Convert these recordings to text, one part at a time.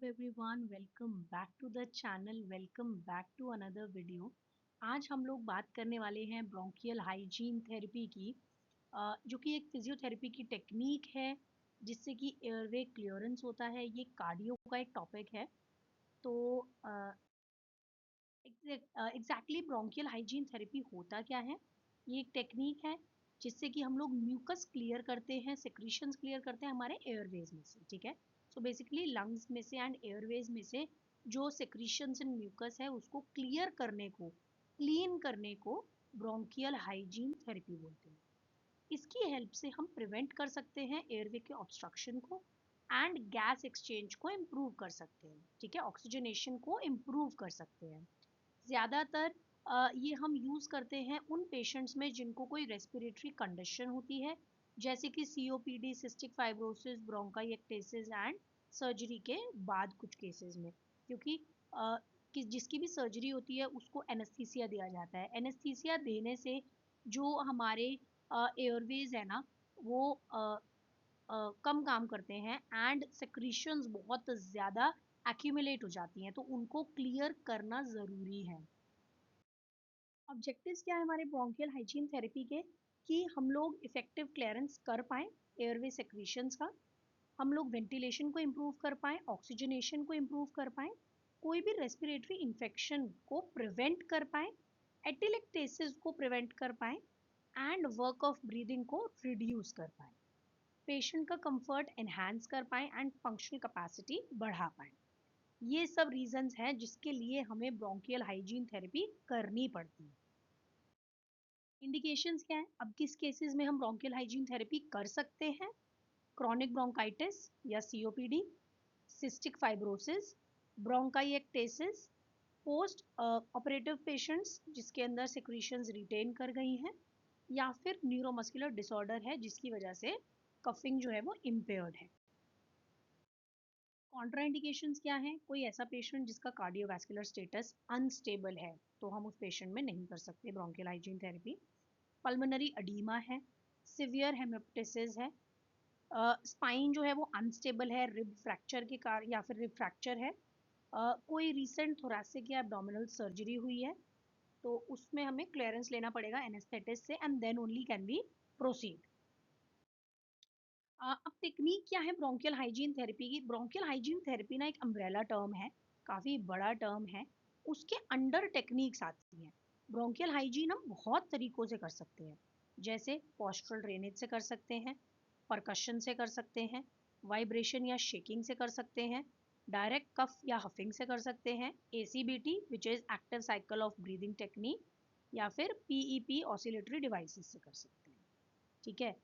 everyone, welcome back to the channel, welcome back to another video। आज हम लोग बात करने वाले हैं ब्रोंकियल हाइजीन थेरेपी की, जो कि एक फिजियोथेरेपी की टेक्निक है जिससे कि एयरवे क्लियरेंस होता है। ये कार्डियो का एक टॉपिक है। तो एग्जैक्टली ब्रोंकियल हाइजीन थेरेपी होता क्या है? ये एक टेक्निक है जिससे कि हम लोग म्यूकस क्लियर करते हैं, सेक्रीशंस क्लियर करते हैं हमारे एयरवेज में से। ठीक है, सो बेसिकली लंग्स में से एंड एयरवेज में से जो सेक्रीशंस एंड म्यूकस है उसको क्लियर करने को, क्लीन करने को ब्रोंकियल हाइजीन थेरेपी बोलते हैं। इसकी हेल्प से हम प्रिवेंट कर सकते हैं एयरवे के ऑब्स्ट्रक्शन को एंड गैस एक्सचेंज को इम्प्रूव कर सकते हैं। ठीक है, ऑक्सीजनेशन को इम्प्रूव कर सकते हैं। ज़्यादातर ये हम यूज़ करते हैं उन पेशेंट्स में जिनको कोई रेस्पिरेटरी कंडीशन होती है, जैसे कि COPD, cystic fibrosis, bronchitis and surgery के बाद कुछ केसेस में। क्योंकि कि जिसकी भी सर्जरी होती है उसको एनेस्थीसिया दिया जाता है। एनेस्थीसिया देने से जो हमारे एयरवेज है ना, वो कम काम करते हैं एंड सेक्रीशंस बहुत ज़्यादा एक्यूमुलेट हो जाती हैं, तो उनको क्लियर करना ज़रूरी है। ऑब्जेक्टिव्स क्या है हमारे ब्रोंकियल हाइजीन थेरेपी के? कि हम लोग इफेक्टिव क्लियरेंस कर पाएँ एयरवे सेक्रीशंस का, हम लोग वेंटिलेशन को इम्प्रूव कर पाएँ, ऑक्सीजनेशन को इम्प्रूव कर पाएँ, कोई भी रेस्पिरेटरी इन्फेक्शन को प्रिवेंट कर पाएँ, एटिलेक्टेसिस को प्रिवेंट कर पाएँ एंड वर्क ऑफ ब्रीदिंग को रिड्यूस कर पाएँ, पेशेंट का कंफर्ट एनहांस कर पाएँ एंड फंक्शनल कैपेसिटी बढ़ा पाएँ। ये सब रीजंस हैं जिसके लिए हमें ब्रोंकियल हाइजीन थेरेपी करनी पड़ती है। इंडिकेशंस क्या है? अब किस केसेस में हम ब्रोंकियल हाइजीन थेरेपी कर सकते हैं? क्रॉनिक ब्रोंकाइटिस या COPD, cystic fibrosis, bronchiectasis, post operative patients जिसके अंदर सिक्रीशंस रिटेन कर गई हैं, या फिर न्यूरोमस्कुलर डिसऑर्डर है जिसकी वजह से कफिंग जो है वो इम्पेयर्ड है। कॉन्ट्राइंडिकेशंस क्या है? कोई ऐसा पेशेंट जिसका कार्डियोवैस्कुलर स्टेटस अनस्टेबल है, तो हम उस पेशेंट में नहीं कर सकते bronchial hygiene therapy. Pulmonary oedema है, सिवियर हेमेप्टिसिस है, स्पाइन जो है वो अनस्टेबल है रिब फ्रैक्चर के कारण या फिर रिब फ्रैक्चर है, कोई रिसेंट थोरैसिक या एब्डोमिनल सर्जरी हुई है, तो उसमें हमें क्लियरेंस लेना पड़ेगा एनेस्थेटिस्ट से and then only can be proceed. अब टेक्निक क्या है ब्रोंकियल हाइजीन थेरेपी की? ब्रोंकियल हाइजीन थेरेपी ना एक अम्ब्रेला टर्म है, काफ़ी बड़ा टर्म है। उसके अंडर टेक्निक्स आती हैं। ब्रोंकियल हाइजीन हम बहुत तरीकों से कर सकते हैं, जैसे पॉस्टरल ड्रेनेज से कर सकते हैं, परकशन से कर सकते हैं, वाइब्रेशन या शेकिंग से कर सकते हैं, डायरेक्ट कफ या हफिंग से कर सकते हैं, ACBT which is active cycle of breathing technique, या फिर पीईपी ऑसिलेटरी डिवाइसेस से कर सकते हैं। ठीक है,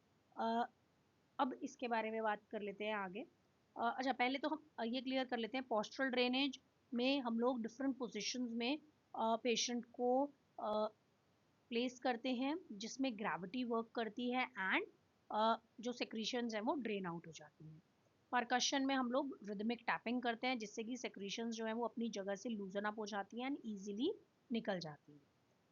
अब इसके बारे में बात कर लेते हैं आगे। अच्छा, पहले तो हम ये क्लियर कर लेते हैं, पोस्टरल ड्रेनेज में हम लोग डिफरेंट पोजीशंस में पेशेंट को प्लेस करते हैं जिसमें ग्रेविटी वर्क करती है एंड जो सेक्रीशंस हैं वो ड्रेन आउट हो जाती हैं। परकशन में हम लोग रिदमिक टैपिंग करते हैं जिससे कि सेक्रीशंस जो है वो अपनी जगह से लूजन अप हो जाती हैं एंड ईजिली निकल जाती हैं।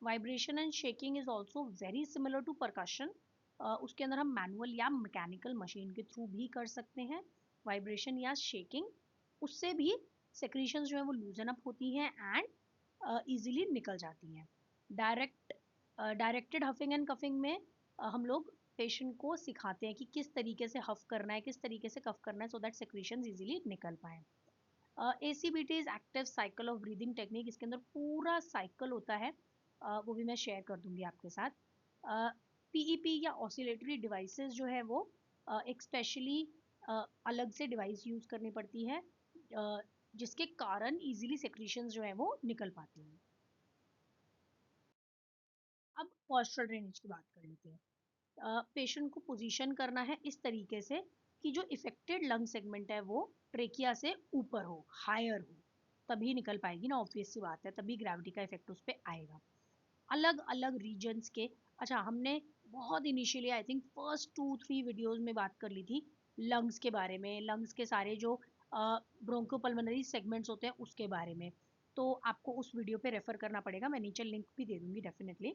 Vibration and shaking is also very similar to percussion. उसके अंदर हम मैनुअल या मैकेनिकल मशीन के थ्रू भी कर सकते हैं वाइब्रेशन या शेकिंग। उससे भी सेक्रीशंस जो है वो लूजन अप होती हैं एंड ईजिली निकल जाती हैं। डायरेक्ट डायरेक्टेड हफिंग एंड कफिंग में हम लोग पेशेंट को सिखाते हैं कि किस तरीके से हफ करना है, किस तरीके से कफ करना है, सो दैट सेक्रीशंस इजीली निकल पाए। ACBT is active cycle of breathing technique. इसके अंदर पूरा साइकिल होता है, वो भी मैं शेयर कर दूंगी आपके साथ। पीईपी या ऑसिलेटरी डिवाइसेस जो है वो एक स्पेशली अलग से डिवाइस यूज करनी पड़ती है, जिसके कारण इजीली सेक्रीशंस जो है वो निकल पाती हैं। अब पॉस्चरल ड्रेनेज की बात कर लेते हैं। पेशेंट को पोजीशन करना है इस तरीके से कि जो इफेक्टेड लंग सेगमेंट है वो ट्रेकिया से ऊपर हो, हायर हो, तभी निकल पाएगी ना, ऑब्वियस सी बात है, तभी ग्रेविटी का इफेक्ट उस पर आएगा। अलग अलग रीजन्स के, अच्छा हमने बहुत initially I think first 2-3 videos में बात कर ली थी लंग्स के बारे में, लंग्स के सारे जो ब्रोंकोपल्मोनरी सेगमेंट्स होते हैं उसके बारे में, तो आपको उस वीडियो पे रेफर करना पड़ेगा, मैं नीचे लिंक भी दे दूंगी डेफिनेटली।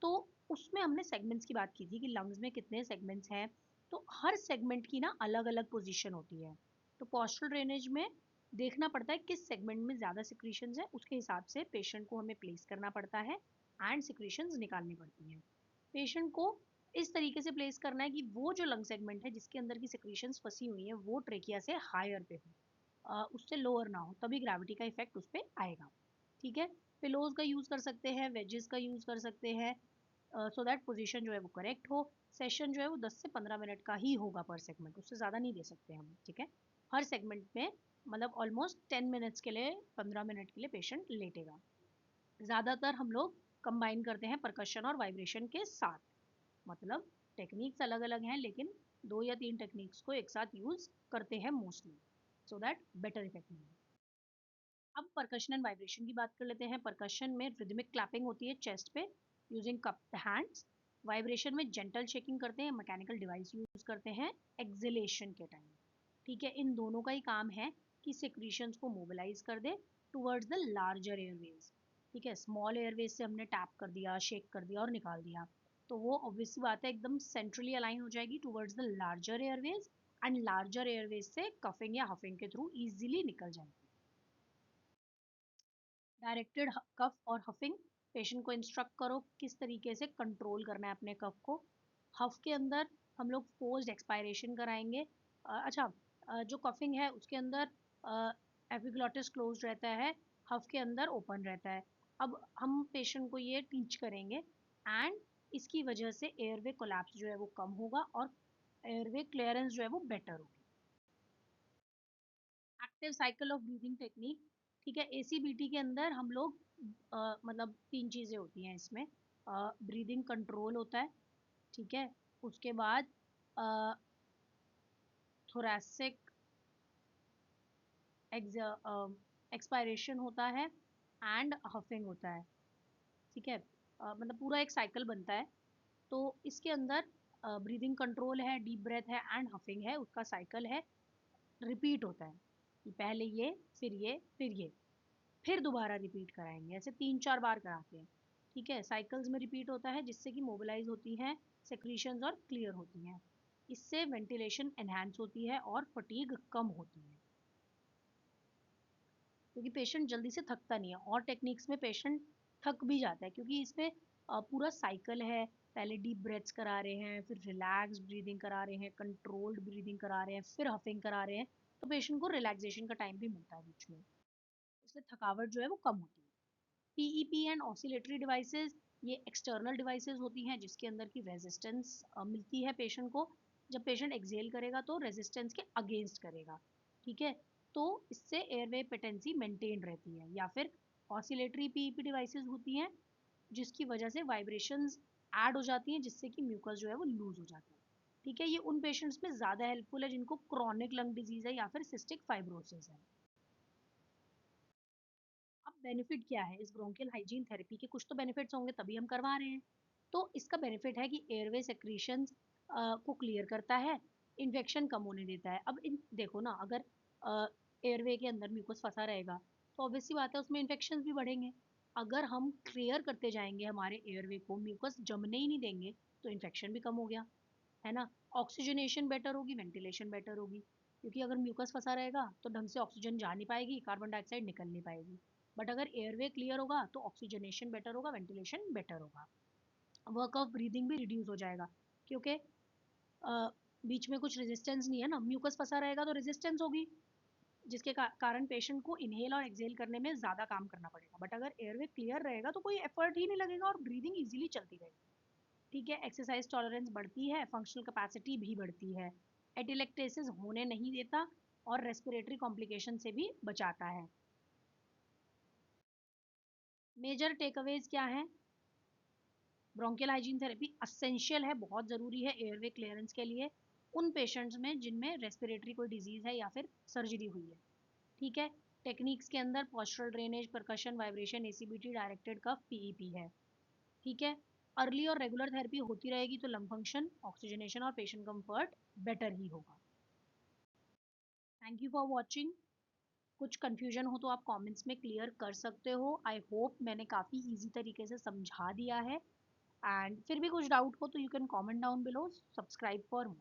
तो उसमें हमने सेगमेंट्स की बात की थी कि लंग्स में कितने सेगमेंट्स हैं, तो हर सेगमेंट की ना अलग अलग पोजीशन होती है। तो पोस्टरल ड्रेनेज में देखना पड़ता है किस सेगमेंट में ज़्यादा सिक्रीशंस है, उसके हिसाब से पेशेंट को हमें प्लेस करना पड़ता है एंड सिक्रीशंस निकालनी पड़ती हैं। पेशेंट को इस तरीके से प्लेस करना है कि वो जो लंग सेगमेंट है जिसके अंदर की सिक्रीशंस फंसी हुई है वो ट्रेकिया से हायर पे हो, उससे लोअर ना हो, तभी ग्रेविटी का इफेक्ट उस पर आएगा। ठीक है। पिलोज का यूज़ कर सकते हैं, वेजेस का यूज़ कर सकते हैं, सो दैट पोजीशन जो है वो करेक्ट हो। सेशन जो है वो 10 से 15 मिनट का ही होगा पर सेगमेंट, उससे ज़्यादा नहीं दे सकते हम। ठीक है। हर सेगमेंट में मतलब ऑलमोस्ट 10 मिनट्स के लिए, 15 मिनट के लिए पेशेंट लेटेगा। ज़्यादातर हम लोग कंबाइन करते हैं परकशन और वाइब्रेशन के साथ, मतलब टेक्निक्स अलग अलग हैं लेकिन 2 या 3 टेक्निक्स को एक साथ यूज़ करते हैं mostly, so that better effect मिले। अब परकशन एंड वाइब्रेशन की बात कर लेते हैं। परकशन में रिदमिक क्लैपिंग होती है चेस्ट पे यूजिंग कप्ड हैंड्स। वाइब्रेशन में जेंटल शेकिंग करते हैं, मैकेनिकल डिवाइस यूज करते हैं एक्सलेशन के टाइम। ठीक है। इन दोनों का ही काम है कि सिक्रीशंस को मोबिलाइज कर दे टुवर्ड्स द लार्जर एयरवेज। ठीक है। स्मॉल एयरवेज से हमने टैप कर दिया, शेक कर दिया और निकाल दिया, तो वो ऑब्वियसली बात है एकदम सेंट्रली अलाइन हो जाएगी towards the larger Airways, and larger Airways से कफिंग या हफिंग के थ्रू इजीली निकल जाएगी। डायरेक्टेड कफ और हफिंग, पेशेंट को इंस्ट्रक्ट करो किस तरीके से कंट्रोल करना है अपने कफ को। हफ के अंदर हम लोग फोर्स्ड एक्सपायरेशन कराएंगे। अच्छा, जो कफिंग है उसके अंदर एपिग्लॉटिस क्लोज रहता है, हफ के अंदर ओपन रहता है। अब हम पेशेंट को ये टीच करेंगे एंड इसकी वजह से एयरवे कोलैप्स जो है वो कम होगा और एयरवे क्लियरेंस जो है वो बेटर होगी। Active cycle of breathing technique. ठीक है। एसीबीटी के अंदर हम लोग मतलब 3 चीज़ें होती हैं इसमें। ब्रीदिंग कंट्रोल होता है। ठीक है। उसके बाद थोरैसिक एक्सपायरेशन होता है एंड हफिंग होता है। ठीक है। मतलब पूरा एक साइकिल बनता है। तो इसके अंदर ब्रीदिंग कंट्रोल है, डीप ब्रेथ है एंड हफिंग है, उसका साइकिल है, रिपीट होता है कि पहले ये, फिर ये, फिर ये, फिर दोबारा रिपीट कराएंगे, ऐसे 3-4 बार कराते हैं। ठीक है। साइकिल्स में रिपीट होता है जिससे कि मोबिलाइज होती हैं सेक्रीशंस और क्लियर होती हैं। इससे वेंटिलेशन एनहांस होती है और फटीग कम होती है, क्योंकि पेशेंट जल्दी से थकता नहीं है। और टेक्निक्स में पेशेंट थक भी जाता है क्योंकि इसमें पूरा साइकिल है। पहले डीप ब्रेथ्स करा रहे हैं, फिर रिलैक्स ब्रीदिंग करा रहे हैं, कंट्रोल्ड ब्रीदिंग करा रहे हैं, फिर हफिंग करा रहे हैं, तो पेशेंट को रिलैक्सेशन का टाइम भी मिलता है बीच में, इससे थकावट जो है वो कम होती है। पीईपी एंड ऑसिलेटरी डिवाइसेस, ये एक्सटर्नल डिवाइसेस होती हैं जिसके अंदर की रेजिस्टेंस मिलती है पेशेंट को। जब पेशेंट एक्सेल करेगा तो रेजिस्टेंस के अगेंस्ट करेगा। ठीक है। तो इससे एयरवे पेटेंसी मेंटेन रहती है। या फिर ऑसिलेटरी पीईपी डिवाइसेस होती हैं जिसकी वजह से वाइब्रेशंस ऐड हो जाती हैं जिससे कि म्यूकस जो है वो लूज हो जाता है। ठीक है। ये उन पेशेंट्स में ज़्यादा हेल्पफुल है जिनको क्रॉनिक लंग डिजीज है या फिर सिस्टिक फाइब्रोसिस है। अब बेनिफिट क्या है इस ब्रोंकियल हाइजीन थेरेपी के? कुछ तो बेनिफिट्स होंगे तभी हम करवा रहे हैं। तो इसका बेनिफिट है कि एयरवे सेक्रीशंस को क्लियर करता है, इन्फेक्शन कम होने देता है। अब इन देखो ना, अगर एयरवे के अंदर म्यूकस फंसा रहेगा तो ऑब्वियसली बात है उसमें इन्फेक्शन भी बढ़ेंगे। अगर हम क्लियर करते जाएंगे हमारे एयरवे को, म्यूकस जमने ही नहीं देंगे, तो इन्फेक्शन भी कम हो गया, है ना। ऑक्सीजनेशन बेटर होगी, वेंटिलेशन बेटर होगी, क्योंकि अगर म्यूकस फंसा रहेगा तो ढंग से ऑक्सीजन जा नहीं पाएगी, कार्बन डाइऑक्साइड निकल नहीं पाएगी। बट अगर एयरवे क्लियर होगा तो ऑक्सीजनेशन बेटर होगा, वेंटिलेशन बेटर होगा, वर्क ऑफ ब्रीदिंग भी रिड्यूस हो जाएगा, क्योंकि बीच में कुछ रेजिस्टेंस नहीं है ना। म्यूकस फंसा रहेगा तो रेजिस्टेंस होगी जिसके कारण पेशेंट को इनहेल और एक्सहेल करने में ज़्यादा काम करना पड़ेगा। बट अगर एयरवे क्लियर रहेगा तो कोई एफर्ट ही नहीं लगेगा और ब्रीदिंग इजीली चलती रहेगी। ठीक है। एक्सरसाइज टॉलरेंस बढ़ती है, फंक्शनल कैपेसिटी भी बढ़ती है, एटिलेक्टेसिस होने नहीं देता और रेस्पिरेटरी कॉम्प्लिकेशन से भी बचाता है। मेजर टेकअवेज क्या है? ब्रोंकियल हाइजीन थेरेपी असेंशियल है, बहुत ज़रूरी है एयरवे क्लियरेंस के लिए उन पेशेंट्स में जिनमें रेस्पिरेटरी कोई डिजीज़ है या फिर सर्जरी हुई है। ठीक है। टेक्निक्स के अंदर postural drainage, percussion, vibration, ACBT, directed cough, PEP है। ठीक है। अर्ली और रेगुलर थेरेपी होती रहेगी तो लंग फंक्शन, ऑक्सीजनेशन और पेशेंट कंफर्ट बेटर ही होगा। Thank you for watching. कुछ कंफ्यूजन हो तो आप कमेंट्स में क्लियर कर सकते हो। आई होप मैंने काफ़ी इजी तरीके से समझा दिया है। एंड फिर भी कुछ डाउट हो तो you can comment down below. Subscribe for